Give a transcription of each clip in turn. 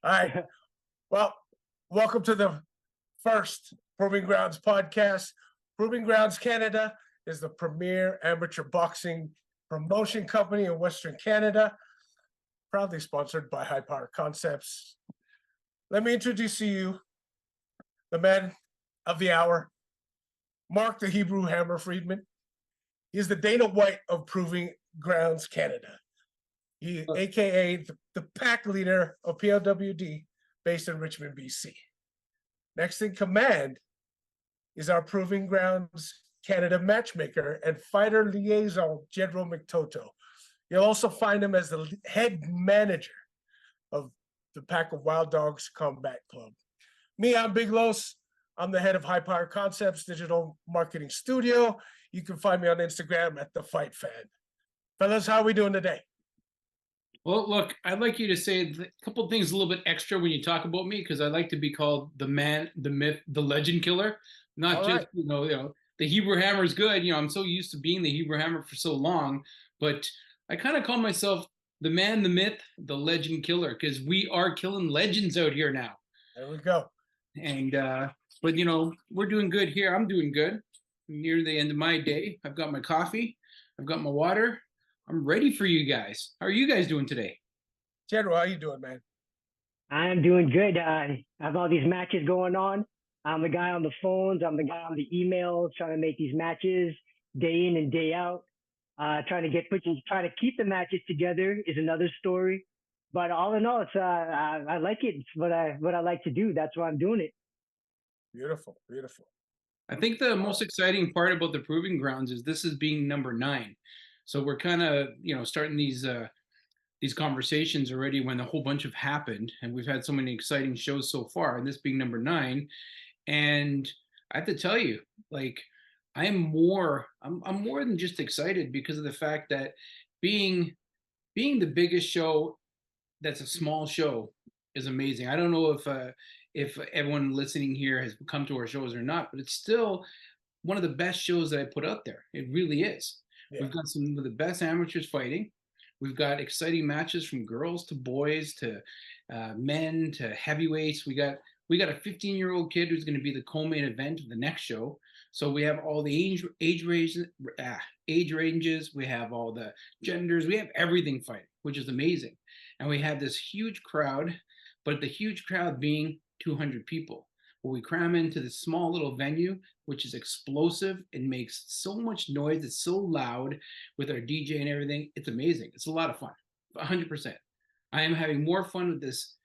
All right. Well, welcome to the first Proving Grounds podcast. Proving Grounds Canada is the premier amateur boxing promotion company in Western Canada, proudly sponsored by High Power Concepts. Let me introduce to you the man of the hour, Mark the Hebrew Hammer Friedman. He is the Dana White of Proving Grounds Canada. He, aka the pack leader of PLWD, based in Richmond, BC. Next in command is our Proving Grounds Canada matchmaker and fighter liaison, Jedro Magtoto. You'll also find him as the head manager of the Pack of Wild Dogs Combat Club. Me, I'm Big Los. I'm the head of High Power Concepts Digital Marketing Studio. You can find me on Instagram at The Fight Fan. Fellas, how are we doing today? Well, look, I'd like you to say a couple of things a little bit extra when you talk about me, because I like to be called the man, the myth, the legend killer. Not All just, right. the Hebrew Hammer is good. I'm so used to being the Hebrew Hammer for so long, but I kind of call myself the man, the myth, the legend killer, because we are killing legends out here now. There we go. And, but we're doing good here. I'm doing good. Near the end of my day. I've got my coffee. I've got my water. I'm ready for you guys. How are you guys doing today? Jedro, how you doing, man? I'm doing good. I have all these matches going on. I'm the guy on the phones. I'm the guy on the emails, trying to make these matches day in and day out. Trying to keep the matches together is another story. But all in all, it's I like it. It's what I like to do. That's why I'm doing it. Beautiful, beautiful. I think the most exciting part about the Proving Grounds is this is being number 9. So we're kind of, starting these conversations already when a whole bunch have happened, and we've had so many exciting shows so far, and this being number 9. And I have to tell you, like, I'm more than just excited because of the fact that being the biggest show that's a small show is amazing. I don't know if everyone listening here has come to our shows or not, but it's still one of the best shows that I put out there. It really is. Yeah. We've got some of the best amateurs fighting. We've got exciting matches from girls to boys to men to heavyweights. We got a 15-year-old kid who's going to be the co-main event of the next show. So we have all the age ranges. We have all the genders. We have everything fighting, which is amazing. And we have this huge crowd, but the huge crowd being 200 people. Well, we cram into this small little venue, which is explosive and makes so much noise. It's so loud with our DJ and everything. It's amazing. It's a lot of fun, 100%. I am having more fun with this,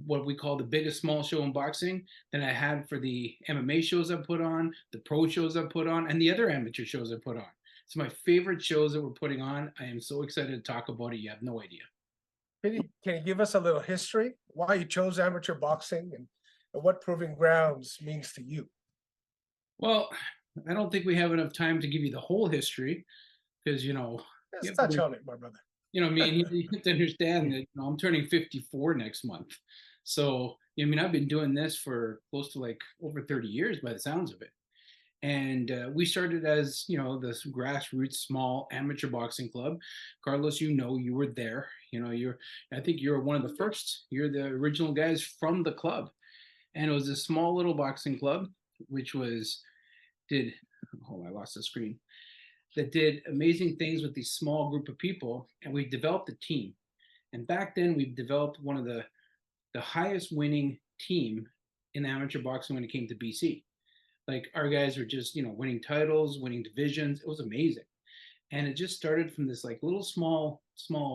what we call the biggest small show in boxing than I had for the MMA shows I put on, the pro shows I put on, and the other amateur shows I put on. It's my favorite shows that we're putting on. I am so excited to talk about it. You have no idea. Can you give us a little history? Why you chose amateur boxing and what Proving Grounds means to you? Well, I don't think we have enough time to give you the whole history because, let's touch on it, my brother. You have to understand that I'm turning 54 next month. So, I've been doing this for close to like over 30 years by the sounds of it. And we started as, this grassroots small amateur boxing club. Carlos, you were there. I think you're one of the first. You're the original guys from the club. And it was a small little boxing club, which I lost the screen, that did amazing things with these small group of people. And we developed a team. And back then we developed one of the highest winning team in amateur boxing when it came to BC. Like our guys were just, winning titles, winning divisions. It was amazing. And it just started from this like little small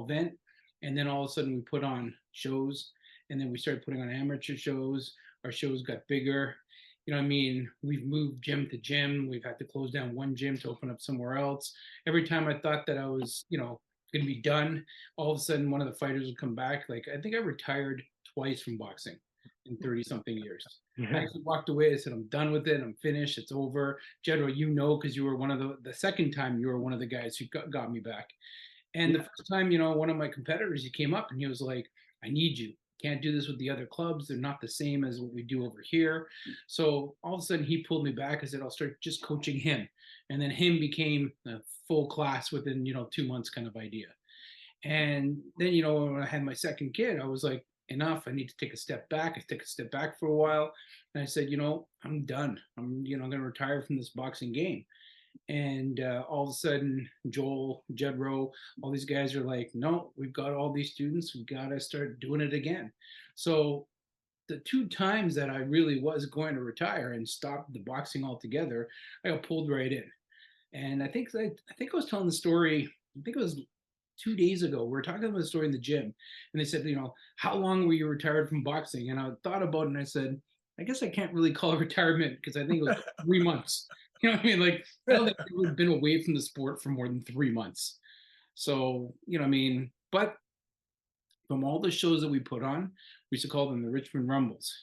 event. And then all of a sudden we put on shows, and then we started putting on amateur shows. Our shows got bigger. We've moved gym to gym. We've had to close down one gym to open up somewhere else. Every time I thought that I was, going to be done, all of a sudden one of the fighters would come back. Like, I think I retired twice from boxing in 30 something years. I actually walked away. I said, I'm done with it. I'm finished. It's over. Jedro, because you were one of the second time you were one of the guys who got me back. And the first time, one of my competitors, he came up and he was like, I need you. Can't do this with the other clubs. They're not the same as what we do over here. So all of a sudden he pulled me back. I said, I'll start just coaching him. And then him became a full class within, 2 months kind of idea. And then, when I had my second kid, I was like, enough. I need to take a step back. I took a step back for a while, and I said, I'm done. I'm going to retire from this boxing game. And all of a sudden, Joel, Jedro, all these guys are like, no, we've got all these students. We've got to start doing it again. So the 2 times that I really was going to retire and stop the boxing altogether, I got pulled right in. And I think I was telling the story. I think it was 2 days ago. We were talking about the story in the gym, and they said, how long were you retired from boxing? And I thought about it, and I said, I guess I can't really call it retirement because I think it was 3 months. You know what I mean? Like, I don't think I've ever been away from the sport for more than 3 months. So, but from all the shows that we put on, we used to call them the Richmond Rumbles.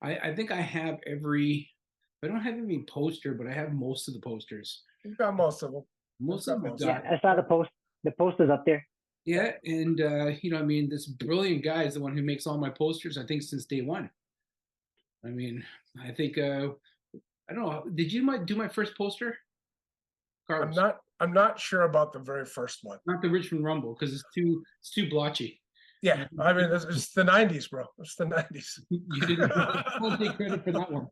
I think I have I don't have every poster, but I have most of the posters. You've got most of them. Most of them. Yeah, I saw the posters up there. Yeah, and this brilliant guy is the one who makes all my posters, I think, since day one. I think I don't know. Did you do my first poster, Carlos? I'm not sure about the very first one. Not the Richmond Rumble, because it's too blotchy. Yeah, it's the 90s, bro. It's the 90s. You didn't take credit for that one.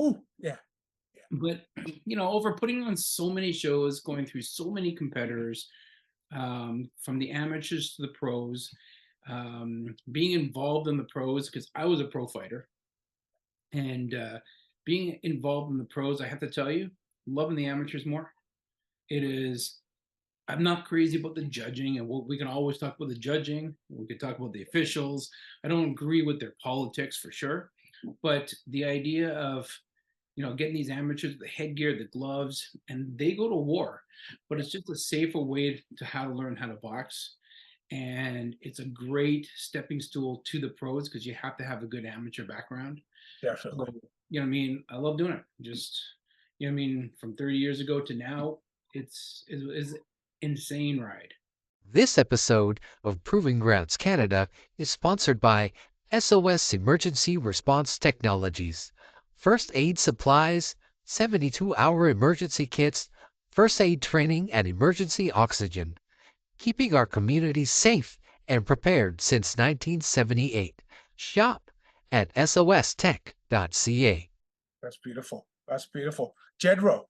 Ooh, yeah. But over putting on so many shows, going through so many competitors, from the amateurs to the pros, being involved in the pros, because I was a pro fighter, and being involved in the pros, I have to tell you, loving the amateurs more. I'm not crazy about the judging, and we can always talk about the judging. We could talk about the officials. I don't agree with their politics for sure, but the idea of getting these amateurs, the headgear, the gloves, and they go to war, but it's just a safer way to how to learn how to box. And it's a great stepping stool to the pros because you have to have a good amateur background. Definitely. So, I love doing it. Just, from 30 years ago to now, it's insane ride. This episode of Proving Grounds Canada is sponsored by SOS Emergency Response Technologies. First aid supplies, 72-hour emergency kits, first aid training, and emergency oxygen. Keeping our communities safe and prepared since 1978. Shop at sostech.ca. That's beautiful. That's beautiful. Jedro.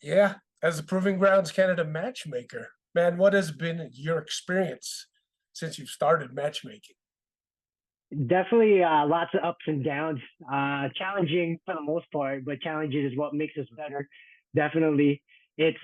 Here. As a Proving Grounds Canada matchmaker, man, what has been your experience since you've started matchmaking? Definitely lots of ups and downs. Challenging for the most part, but challenging is what makes us better. Definitely. It's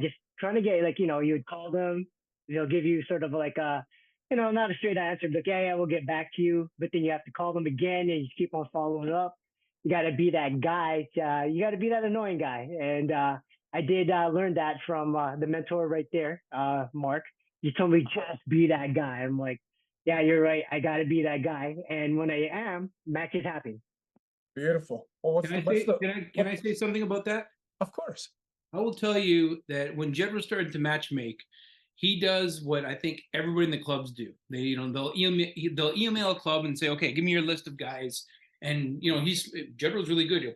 just trying to get you would call them, they'll give you sort of like not a straight answer, but we'll get back to you. But then you have to call them again and you keep on following up. You gotta be that guy. You gotta be that annoying guy. And I did learn that from the mentor right there, Mark. He told me just be that guy. I'm like, yeah, you're right. I got to be that guy. And when I am, matches happen. Beautiful. Well, can I say something about that? Of course. I will tell you that when Jedro started to matchmake, he does what I think everybody in the clubs do. They'll email a club and say, okay, give me your list of guys. And Jedro's really good. He'll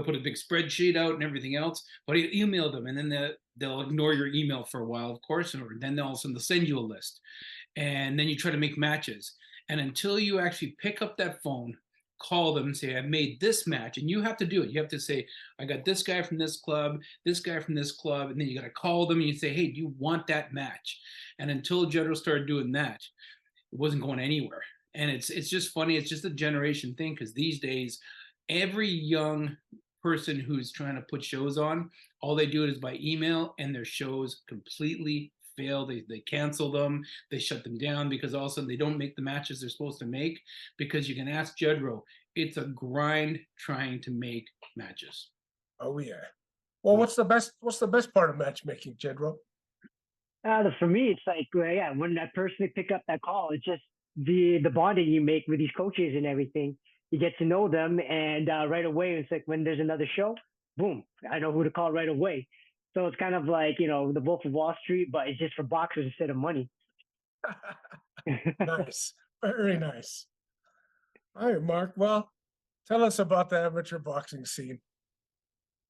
put a big spreadsheet out and everything else, but he'll email them, and then they'll ignore your email for a while, of course, and then all of a sudden they'll send you a list. And then you try to make matches. And until you actually pick up that phone, call them and say, I've made this match, and you have to do it. You have to say, I got this guy from this club, this guy from this club, and then you got to call them and you say, hey, do you want that match? And until Jedro started doing that, it wasn't going anywhere. And it's just funny. It's just a generation thing, because these days, every young person who's trying to put shows on, all they do is by email, and their shows completely fail. They cancel them, they shut them down, because all of a sudden they don't make the matches they're supposed to make. Because you can ask Jedro, it's a grind trying to make matches. Oh yeah. Well, what's the best part of matchmaking, Jedro? For me, it's like when that person pick up that call, it's just the bonding you make with these coaches and everything. You get to know them, and right away, it's like when there's another show, boom, I know who to call right away. So it's kind of like, the Wolf of Wall Street, but it's just for boxers instead of money. Nice. Very nice. All right, Mark. Well, tell us about the amateur boxing scene.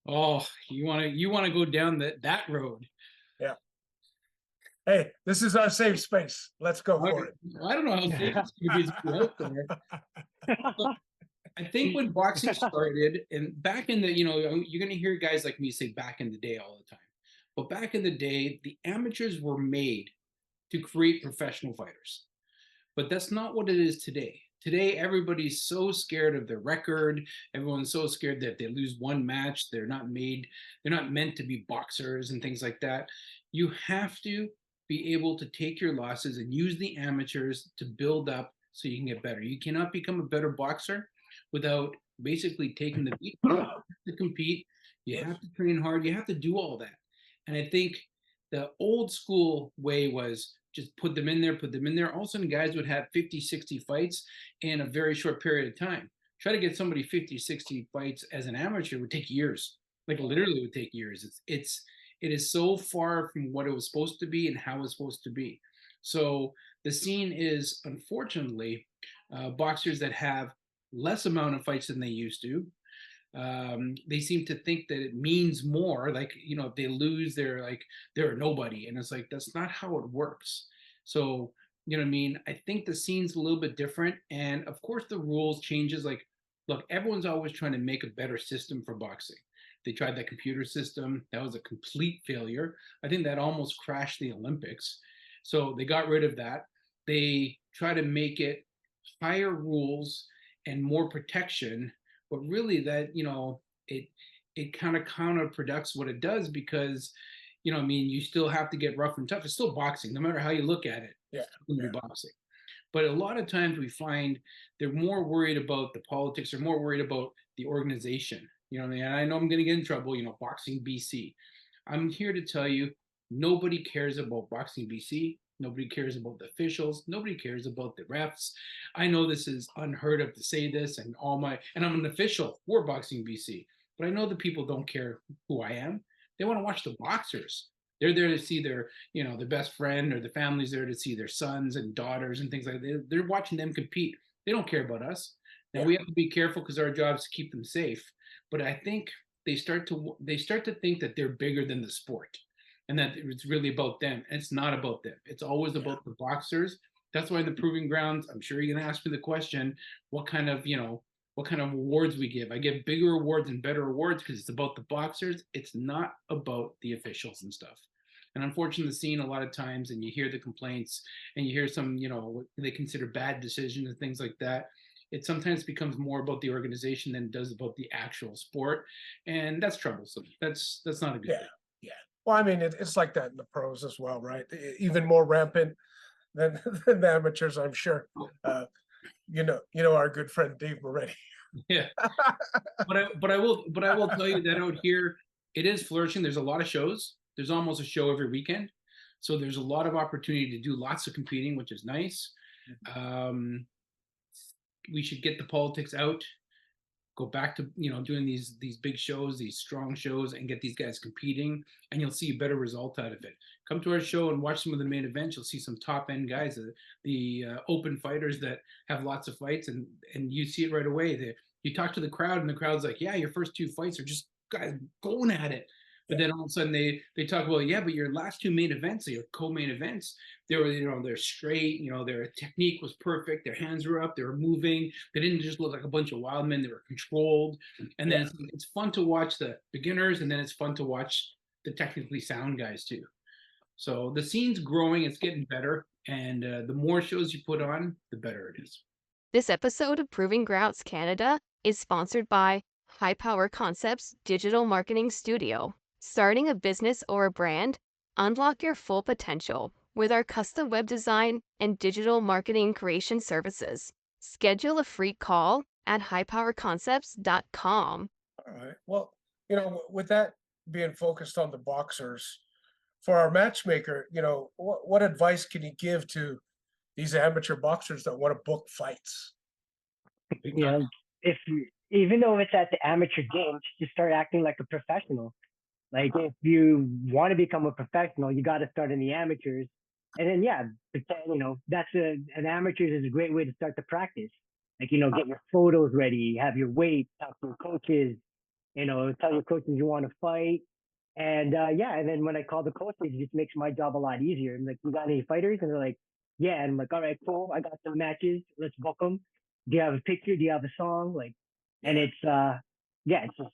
Oh, you want to go down that road? Yeah. Hey, this is our safe space. Let's go for it. I don't know how safe it's going to be out there. But I think when boxing started, and back in the, you're going to hear guys like me say back in the day all the time. But back in the day, the amateurs were made to create professional fighters. But that's not what it is today. Today, everybody's so scared of their record. Everyone's so scared that if they lose one match, they're not meant to be boxers and things like that. You have to be able to take your losses and use the amateurs to build up so you can get better. You cannot become a better boxer without basically taking the beat. You have to compete. You have to train hard. You have to do all that. And I think the old school way was just put them in there. All of a sudden, guys would have 50, 60 fights in a very short period of time. Try to get somebody 50, 60 fights as an amateur would take years. Like literally would take years. It is so far from what it was supposed to be and how it's supposed to be. So the scene is, unfortunately, boxers that have less amount of fights than they used to. They seem to think that it means more, like, if they lose, they're nobody, and it's like that's not how it works. So what I mean, I think the scene's a little bit different, and of course the rules changes. Like, look, everyone's always trying to make a better system for boxing. They tried that computer system, that was a complete failure. I think that almost crashed the Olympics, so they got rid of that. They try to make it higher rules and more protection, but really that it kind of counterproducts what it does, because you still have to get rough and tough. It's still boxing, no matter how you look at it. Yeah, it's going to be boxing. But a lot of times we find they're more worried about the politics, they're more worried about the organization. And I know I'm going to get in trouble, boxing BC. I'm here to tell you, nobody cares about boxing BC. Nobody cares about the officials. Nobody cares about the refs. I know this is unheard of to say this, and I'm an official for boxing BC, but I know the people don't care who I am. They want to watch the boxers. They're there to see their best friend, or the family's there to see their sons and daughters and things like that. They're watching them compete. They don't care about us. Now we have to be careful because our job is to keep them safe. But I think they start to think that they're bigger than the sport, and that it's really about them. And it's not about them. It's always about the boxers. That's why in the proving grounds, I'm sure you're going to ask me the question, what kind of awards we give. I give bigger awards and better awards because it's about the boxers. It's not about the officials and stuff. And unfortunately, the scene a lot of times, and you hear the complaints, and you hear some, what they consider bad decisions and things like that. It sometimes becomes more about the organization than it does about the actual sport, and that's troublesome. That's not a good thing. Yeah. Well, I mean, it's like that in the pros as well, right? Even more rampant than the amateurs, I'm sure. Our good friend Dave Moretti. Yeah, but I will tell you that out here it is flourishing. There's a lot of shows. There's almost a show every weekend, so there's a lot of opportunity to do lots of competing, which is nice. We should get the politics out, go back to doing these big shows, these strong shows, and get these guys competing, and you'll see a better result out of it. Come to our show and watch some of the main events. You'll see some top end guys, the open fighters that have lots of fights, and you see it right away. You talk to the crowd, and the crowd's like, yeah, your first two fights are just guys going at it. But then all of a sudden they talk about, yeah, but your last two main events, your co-main events, they were they're straight, their technique was perfect, their hands were up, they were moving, they didn't just look like a bunch of wild men, they were controlled. And then it's fun to watch the beginners, and then it's fun to watch the technically sound guys too. So the scene's growing, it's getting better, and the more shows you put on, the better it is. This episode of Proving Grounds Canada is sponsored by High Power Concepts Digital Marketing Studio. Starting a business or a brand? Unlock your full potential with our custom web design and digital marketing creation services. Schedule a free call at highpowerconcepts.com. All right. Well, with that being focused on the boxers, for our matchmaker, what advice can you give to these amateur boxers that want to book fights? Even though it's at the amateur games, just start acting like a professional. Like, if you want to become a professional, you got to start in the amateurs. And then, that's an amateurs is a great way to start the practice. Like, get your photos ready, have your weight, talk to your coaches, tell your coaches you want to fight. And yeah, and then when I call the coaches, it just makes my job a lot easier. I'm like, you got any fighters? And they're like, yeah. And I'm like, all right, cool. I got some matches. Let's book them. Do you have a picture? Do you have a song? Like, and Yeah. it's yeah, it's just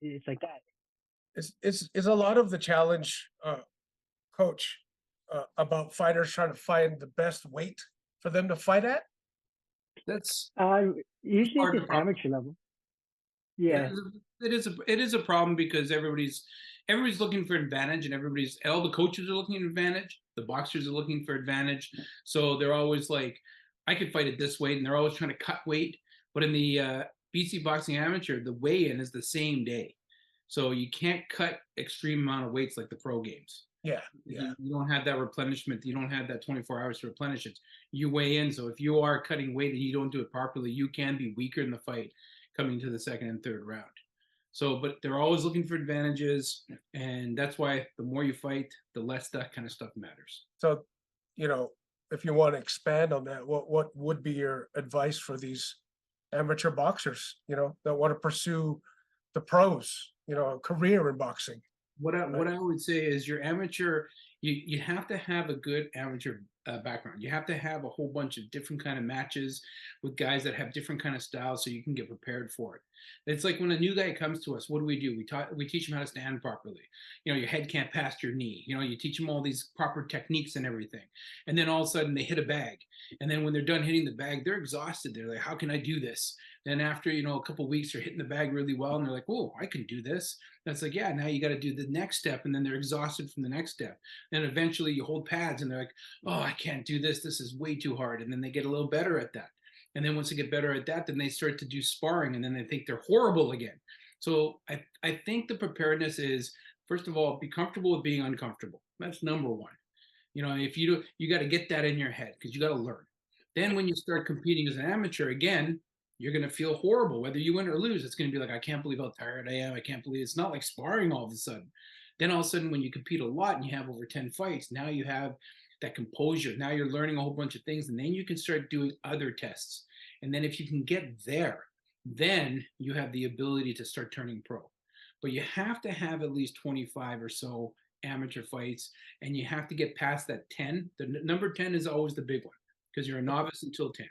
it's like that. Is a lot of the challenge, coach, about fighters trying to find the best weight for them to fight at? That's Usually it's part of just the problem. amateur level. It Yeah. is, it is a problem because everybody's looking for advantage, and all the coaches are looking for advantage. The boxers are looking for advantage, so they're always like, I could fight at this weight, and they're always trying to cut weight. But in the BC Boxing Amateur, the weigh-in is the same day, so you can't cut extreme amount of weights like the pro games. Yeah, yeah. You don't have that replenishment. You don't have that 24 hours to replenish it. You weigh in. So if you are cutting weight and you don't do it properly, you can be weaker in the fight coming to the second and third round. So, but they're always looking for advantages. And that's why the more you fight, the less that kind of stuff matters. So, if you want to expand on that, what would be your advice for these amateur boxers, that want to pursue the pros, a career in boxing? What I would say is your amateur, you have to have a good amateur background. You have to have a whole bunch of different kind of matches with guys that have different kind of styles, so you can get prepared for it. It's like when a new guy comes to us, what do? We teach him how to stand properly. Your head can't pass your knee. You teach them all these proper techniques and everything, and then all of a sudden they hit a bag, and then when they're done hitting the bag, they're exhausted. They're like, how can I do this? Then after a couple of weeks, they're hitting the bag really well, and they're like, oh, I can do this. That's like, yeah, now you got to do the next step, and then they're exhausted from the next step. Then eventually you hold pads, and they're like, oh, I can't do this. This is way too hard. And then they get a little better at that. And then once they get better at that, then they start to do sparring, and then they think they're horrible again. So I think the preparedness is, first of all, be comfortable with being uncomfortable. That's number one. If you do, you got to get that in your head because you got to learn. Then when you start competing as an amateur again, you're going to feel horrible. Whether you win or lose, it's going to be like, I can't believe how tired I am. I can't believe it's not like sparring all of a sudden. Then all of a sudden, when you compete a lot and you have over 10 fights, now you have that composure. Now you're learning a whole bunch of things, and then you can start doing other tests. And then if you can get there, then you have the ability to start turning pro. But you have to have at least 25 or so amateur fights, and you have to get past that 10. The number 10 is always the big one because you're a novice until 10.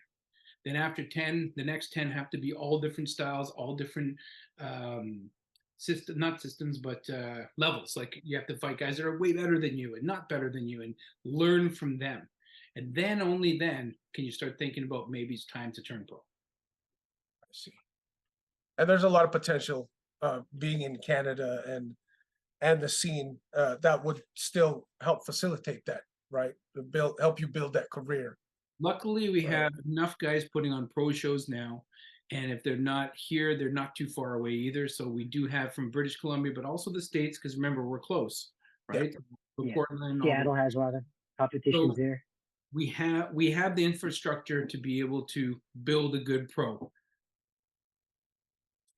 Then after 10, the next 10 have to be all different styles, all different not systems, but levels. Like you have to fight guys that are way better than you and not better than you and learn from them. And then only then can you start thinking about maybe it's time to turn pro. I see. And there's a lot of potential being in Canada and the scene that would still help facilitate that, right? Help you build that career. Luckily, we have enough guys putting on pro shows now. And if they're not here, they're not too far away either. So we do have from British Columbia, but also the States, because remember, we're close, right? Yeah. Portland, Seattle has a lot of competitions there. We have the infrastructure to be able to build a good pro.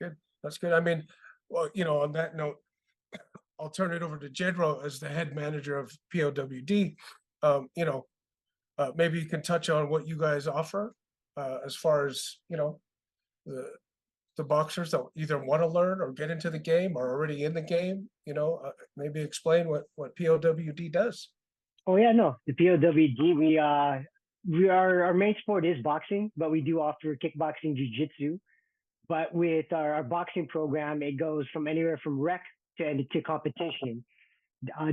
Good. That's good. I mean, well, on that note, I'll turn it over to Jedro as the head manager of POWD. Maybe you can touch on what you guys offer as far as, the boxers that either want to learn or get into the game or already in the game, maybe explain what POWD does. Oh yeah, no, the POWD, our main sport is boxing, but we do offer kickboxing, jiu-jitsu. But with our boxing program, it goes from anywhere from rec to competition.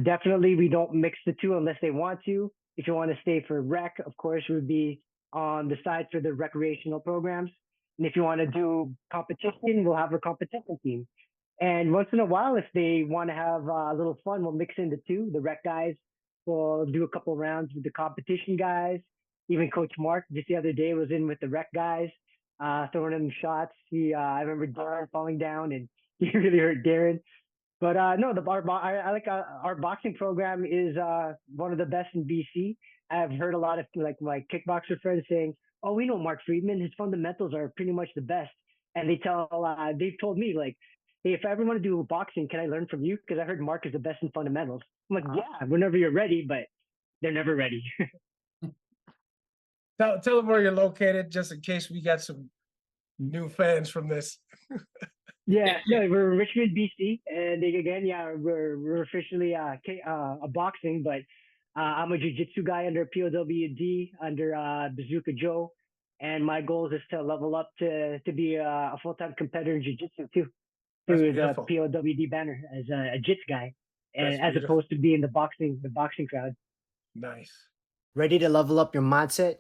Definitely, we don't mix the two unless they want to. If you want to stay for rec, of course, would be on the side for the recreational programs. And if you want to do competition, we'll have a competition team. And once in a while, if they want to have a little fun, we'll mix in the two. The rec guys will do a couple rounds with the competition guys. Even Coach Mark just the other day was in with the rec guys, throwing them shots. I remember Darren falling down, and he really hurt Darren. But no, I like our boxing program is one of the best in BC. I've heard a lot of like my kickboxer friends saying, "Oh, we know Mark Friedman. His fundamentals are pretty much the best." And they've told me like, "Hey, if I ever want to do boxing, can I learn from you? Because I heard Mark is the best in fundamentals." I'm like, "Yeah, whenever you're ready," but they're never ready. Tell them where you're located, just in case we got some new fans from this. Yeah, no, we're in Richmond, BC, and again, yeah, we're officially boxing, but I'm a jiu-jitsu guy under POWD under Bazooka Joe, and my goal is to level up to be a full-time competitor in jiu-jitsu too, That's through the beautiful. POWD banner as a jits guy, That's and as beautiful. opposed to being the boxing crowd. Nice. Ready to level up your mindset?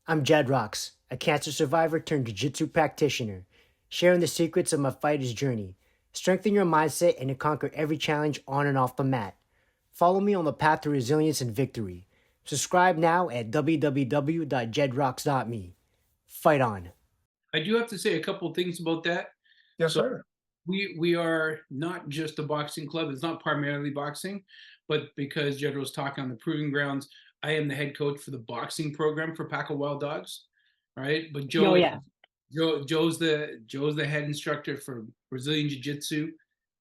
I'm Jedro, a cancer survivor turned jiu-jitsu practitioner, sharing the secrets of my fighter's journey. Strengthen your mindset and to conquer every challenge on and off the mat. Follow me on the path to resilience and victory. Subscribe now at www.jedrox.me. Fight on. I do have to say a couple of things about that. Yes, So sir. we are not just a boxing club. It's not primarily boxing, but because Jedro's talking on the Proving Grounds, I am the head coach for the boxing program for Pack of Wild Dogs, right? But Oh yeah, Joe's the head instructor for Brazilian Jiu Jitsu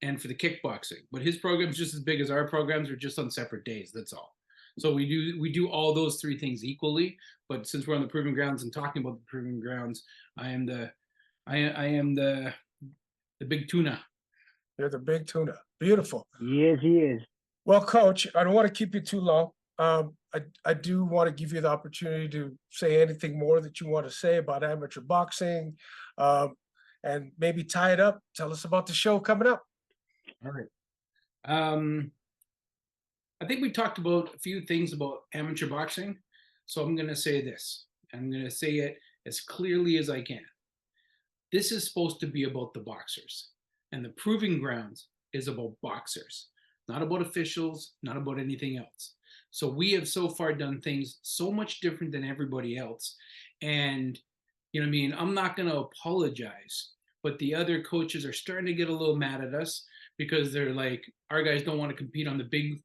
and for the kickboxing. But his program's just as big as our programs, are just on separate days. That's all. So we do all those three things equally. But since we're on the Proving Grounds and talking about the Proving Grounds, I am the big tuna. You're the big tuna. Beautiful. he is. Well, Coach, I don't want to keep you too long. I do want to give you the opportunity to say anything more that you want to say about amateur boxing, and maybe tie it up. Tell us about the show coming up. All right. I think we talked about a few things about amateur boxing, so I'm going to say this. I'm going to say it as clearly as I can. This is supposed to be about the boxers, and the Proving Grounds is about boxers, not about officials, not about anything else. So we have so far done things so much different than everybody else. And, you know what I mean? I'm not going to apologize, but the other coaches are starting to get a little mad at us because they're like, our guys don't want to compete on the big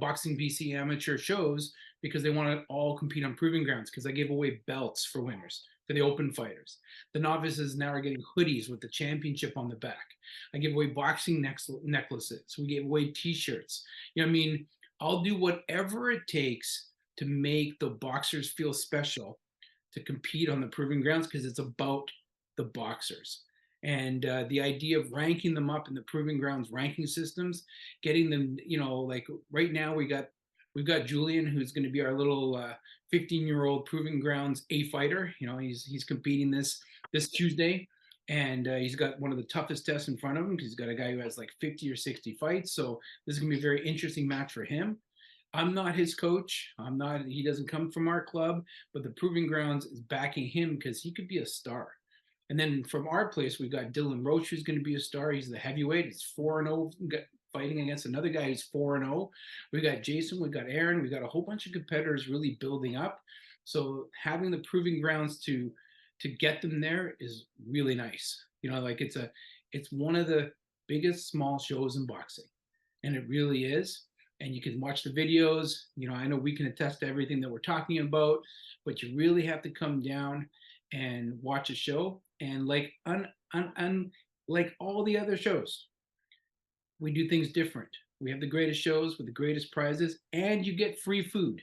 boxing BC amateur shows because they want to all compete on Proving Grounds because I gave away belts for winners, for the open fighters. The novices now are getting hoodies with the championship on the back. I give away boxing necklaces. We gave away t-shirts. You know what I mean? I'll do whatever it takes to make the boxers feel special to compete on the Proving Grounds because it's about the boxers. And the idea of ranking them up in the Proving Grounds ranking systems, getting them, you know, like right now we've got Julian, who's going to be our little 15-year-old Proving Grounds A fighter. You know, he's competing this Tuesday, and he's got one of the toughest tests in front of him because he's got a guy who has like 50 or 60 fights. So this is going to be a very interesting match for him. I'm not his coach. He doesn't come from our club, but the Proving Grounds is backing him because he could be a star. And then from our place, we've got Dylan Roach, who's going to be a star. He's the heavyweight. He's 4-0, fighting against another guy who's 4-0. We got Jason, we got Aaron, we got a whole bunch of competitors really building up. So having the Proving Grounds to get them there is really nice. You know, like it's one of the biggest small shows in boxing, and it really is. And you can watch the videos. You know, I know we can attest to everything that we're talking about, but you really have to come down and watch a show. And like like all the other shows, we do things different. We have the greatest shows with the greatest prizes, and you get free food.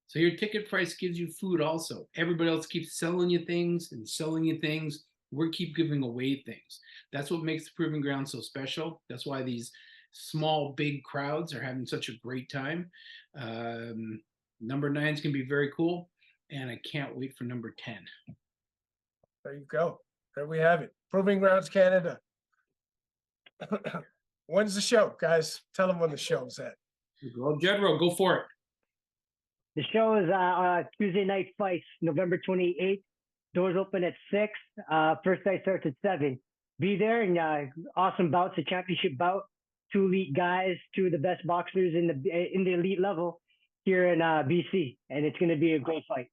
So your ticket price gives you food also. Everybody else keeps selling you things and selling you things. We keep giving away things. That's what makes the Proving Ground so special. That's why these small, big crowds are having such a great time. Number 9's going to be very cool, and I can't wait for number 10. There you go. There we have it. Proving Grounds Canada. When's the show, guys? Tell them when the show's at. Well, Jedro, go for it. The show is Tuesday night fights, November 28th. Doors open at 6. First night starts at 7. Be there, and awesome bouts, a championship bout. 2 elite guys, 2 of the best boxers in the elite level here in BC, and it's going to be a great fight.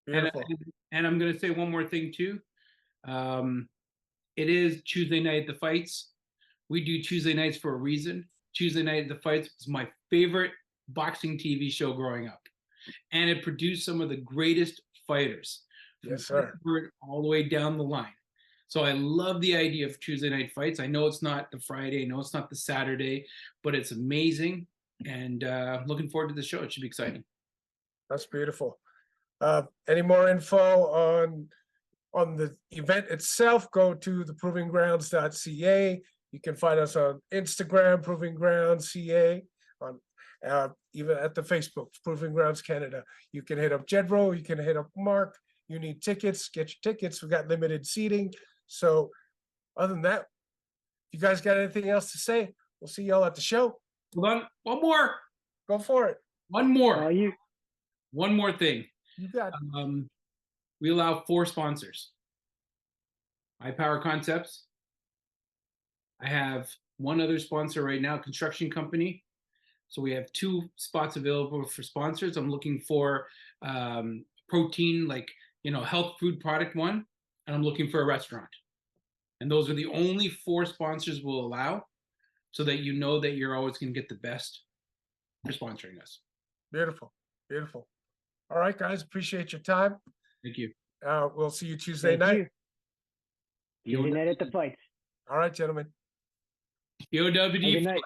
Beautiful. And I'm going to say one more thing too. It is Tuesday night at the fights. We do Tuesday nights for a reason. Tuesday night at the fights was my favorite boxing TV show growing up, and it produced some of the greatest fighters. Yes, sir. All the way down the line. So I love the idea of Tuesday night fights. I know it's not the Friday, I know it's not the Saturday, but it's amazing, and looking forward to the show. It should be exciting. That's beautiful. Any more info on on the event itself, go to the provinggrounds.ca. You can find us on Instagram, Proving Grounds CA, on even at the Facebook, Proving Grounds Canada. You can hit up Jedro, you can hit up Mark. You need tickets, get your tickets. We got limited seating. So other than that, you guys got anything else to say? We'll see y'all at the show. Hold on, one more. Go for it. One more. You One more thing. You got it. We allow 4 sponsors. High Power Concepts. I have one other sponsor right now, construction company. So we have 2 spots available for sponsors. I'm looking for protein, like, health food product one, and I'm looking for a restaurant. And those are the only 4 sponsors we'll allow, so that you know that you're always going to get the best for sponsoring us. Beautiful. Beautiful. All right, guys. Appreciate your time. Thank you. We'll see you Tuesday night. Tuesday night at the fights. All right, gentlemen. POWD. Good night.